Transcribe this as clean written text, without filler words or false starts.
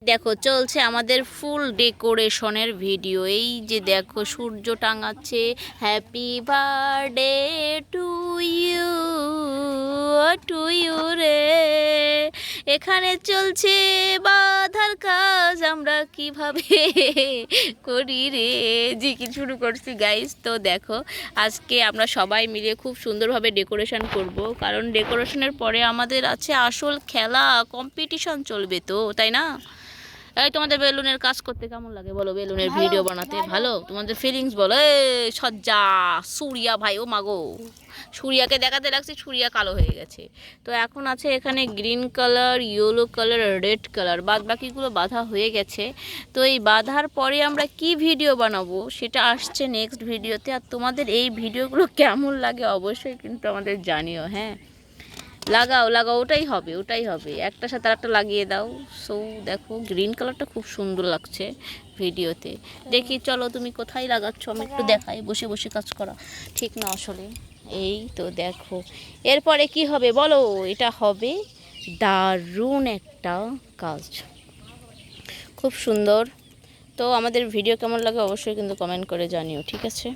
দেখো চলছে আমাদের ফুল ডেকোরেশনের ভিডিও। এই যে দেখো সূর্য টাঙাচ্ছে, happy birthday to you, to you রে। এখানে চলছে বাধার কাজ, আমরা কিভাবে করি রে, জিকির শুরু করছি গাইস। তো দেখো আজকে আমরা সবাই মিলে খুব সুন্দরভাবে ডেকোরেশন করব, কারণ ডেকোরেশনের পরে আমাদের আছে আসল খেলা, কম্পিটিশন চলবে তো, তাই না? এই তোমাদের বেলুনের কাজ করতে কেমন লাগে বলো, বেলুনের ভিডিও বানাতে ভালো? তোমাদের ফিলিংস বলো। এই সজ্জা সুরিয়া ভাই, ও মাগো, সুরিয়াকে দেখাতে লাগছে, সুরিয়া কালো হয়ে গেছে। তো এখন আছে এখানে green colour, yellow colour, red colour, বাদ বাকিগুলো বাঁধা হয়ে গেছে। তো এই বাঁধার পরে আমরা কি ভিডিও বানাবো সেটা আসছে নেক্সট ভিডিওতে। আর তোমাদের এই ভিডিওগুলো কেমন লাগে অবশ্যই কিন্তু আমাদের জানিও। হ্যাঁ, লাগাও লাগাও, ওটাই হবে ওটাই হবে, একটার সাথে আরেকটা লাগিয়ে দাও। সো দেখো গ্রিন কালারটা খুব সুন্দর লাগছে ভিডিওতে। দেখি চলো তুমি কোথায় লাগাচ্ছ, আমি একটু দেখাই। বসে বসে কাজ করা ঠিক না আসলে। এই তো দেখো এরপরে কি হবে বলো, এটা হবে দারুণ একটা কাজ, খুব সুন্দর। তো আমাদের ভিডিও কেমন লাগে অবশ্যই কিন্তু কমেন্ট করে জানিও, ঠিক আছে?